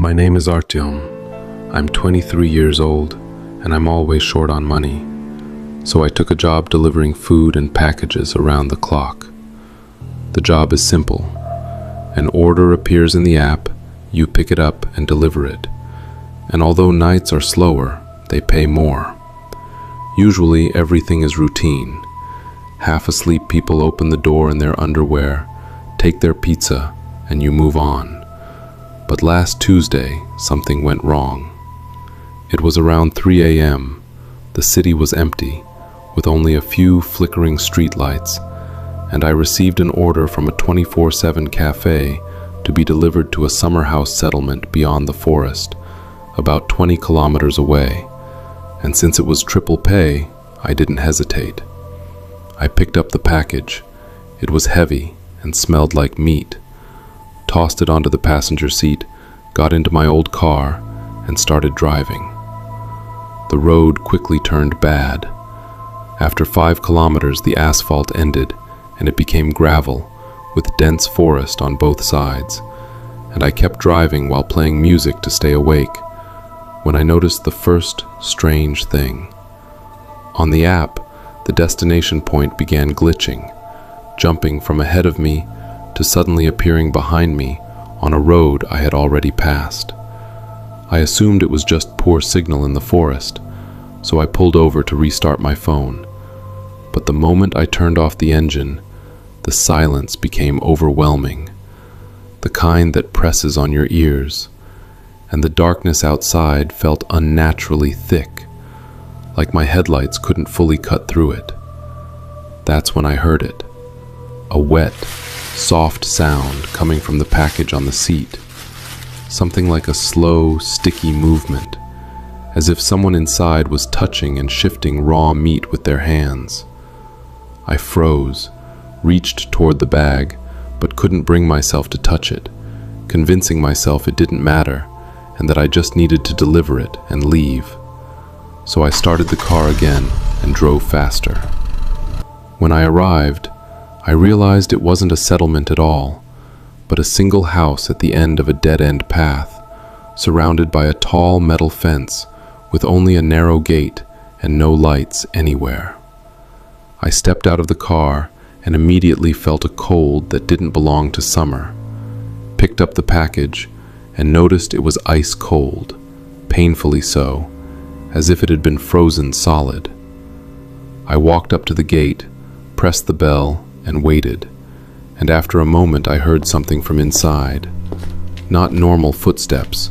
My name is Artyom. I'm 23 years old, and I'm always short on money. So I took a job delivering food and packages around the clock. The job is simple. An order appears in the app, you pick it up and deliver it. And although nights are slower, they pay more. Usually everything is routine. Half asleep people open the door in their underwear, take their pizza, and you move on. But last Tuesday, something went wrong. It was around 3 a.m. The city was empty, with only a few flickering streetlights, and I received an order from a 24/7 cafe to be delivered to a summer house settlement beyond the forest, about 20 kilometers away. And since it was triple pay, I didn't hesitate. I picked up the package. It was heavy and smelled like meat. Tossed it onto the passenger seat, got into my old car, and started driving. The road quickly turned bad. After 5 kilometers, the asphalt ended, and it became gravel, with dense forest on both sides, and I kept driving while playing music to stay awake, when I noticed the first strange thing. On the app, the destination point began glitching, jumping from ahead of me to suddenly appearing behind me on a road I had already passed. I assumed it was just poor signal in the forest, so I pulled over to restart my phone. But the moment I turned off the engine, the silence became overwhelming, the kind that presses on your ears, and the darkness outside felt unnaturally thick, like my headlights couldn't fully cut through it. That's when I heard it, a wet, soft sound coming from the package on the seat, something like a slow, sticky movement, as if someone inside was touching and shifting raw meat with their hands. I froze, reached toward the bag, but couldn't bring myself to touch it, convincing myself it didn't matter and that I just needed to deliver it and leave. So I started the car again and drove faster. When I arrived, I realized it wasn't a settlement at all, but a single house at the end of a dead-end path, surrounded by a tall metal fence with only a narrow gate and no lights anywhere. I stepped out of the car and immediately felt a cold that didn't belong to summer, picked up the package, and noticed it was ice cold, painfully so, as if it had been frozen solid. I walked up to the gate, pressed the bell, and waited, and after a moment I heard something from inside. Not normal footsteps,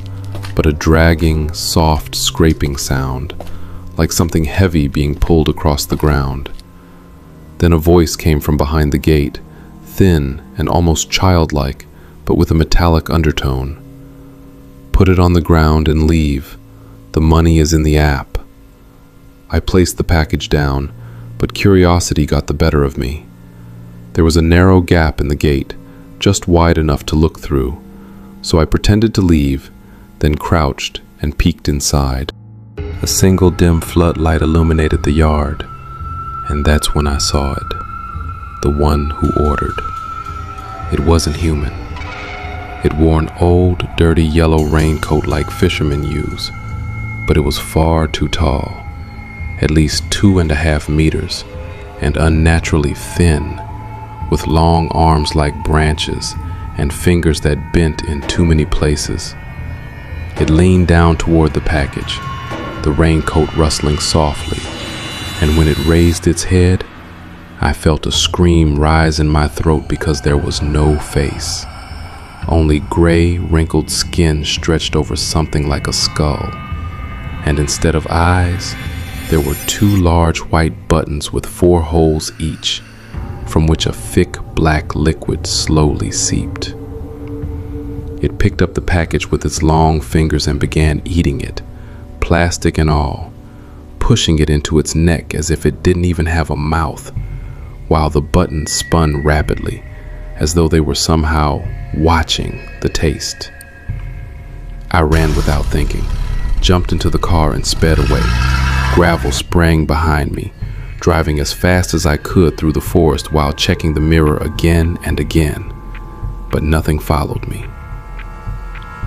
but a dragging, soft scraping sound, like something heavy being pulled across the ground. Then a voice came from behind the gate, thin and almost childlike, but with a metallic undertone. "Put it on the ground and leave. The money is in the app." I placed the package down, but curiosity got the better of me. There was a narrow gap in the gate, just wide enough to look through, so I pretended to leave, then crouched and peeked inside. A single dim floodlight illuminated the yard, and that's when I saw it, the one who ordered. It wasn't human. It wore an old, dirty yellow raincoat like fishermen use, but it was far too tall, at least 2.5 meters, and unnaturally thin, with long arms like branches and fingers that bent in too many places. It leaned down toward the package, the raincoat rustling softly, and when it raised its head, I felt a scream rise in my throat because there was no face. Only gray, wrinkled skin stretched over something like a skull, and instead of eyes, there were 2 large white buttons with 4 holes each, from which a thick black liquid slowly seeped. It picked up the package with its long fingers and began eating it, plastic and all, pushing it into its neck as if it didn't even have a mouth, while the buttons spun rapidly, as though they were somehow watching the taste. I ran without thinking, jumped into the car and sped away. Gravel sprang behind me, driving as fast as I could through the forest while checking the mirror again and again, but nothing followed me.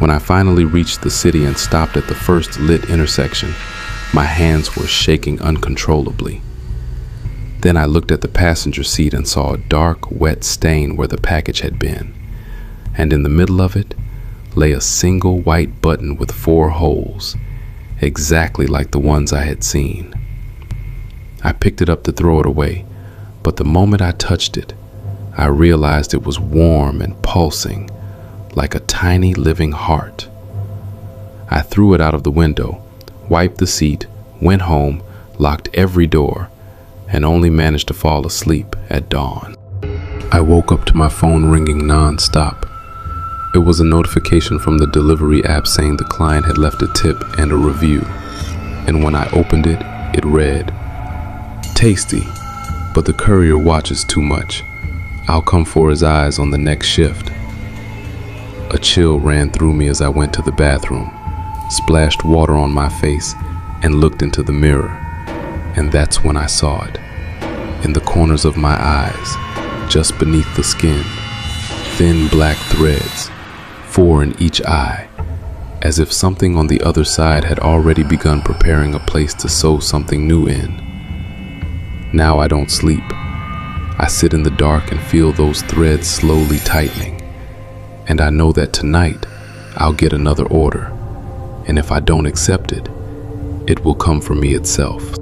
When I finally reached the city and stopped at the first lit intersection, my hands were shaking uncontrollably. Then I looked at the passenger seat and saw a dark, wet stain where the package had been. And in the middle of it lay a single white button with 4 holes, exactly like the ones I had seen. I picked it up to throw it away, but the moment I touched it, I realized it was warm and pulsing, like a tiny living heart. I threw it out of the window, wiped the seat, went home, locked every door, and only managed to fall asleep at dawn. I woke up to my phone ringing non-stop. It was a notification from the delivery app saying the client had left a tip and a review. And when I opened it, it read, "Tasty, but the courier watches too much. I'll come for his eyes on the next shift." A chill ran through me as I went to the bathroom, splashed water on my face, and looked into the mirror. And that's when I saw it. In the corners of my eyes, just beneath the skin, thin black threads, 4 in each eye, as if something on the other side had already begun preparing a place to sew something new in. Now I don't sleep. I sit in the dark and feel those threads slowly tightening. And I know that tonight I'll get another order. And if I don't accept it, it will come from me itself.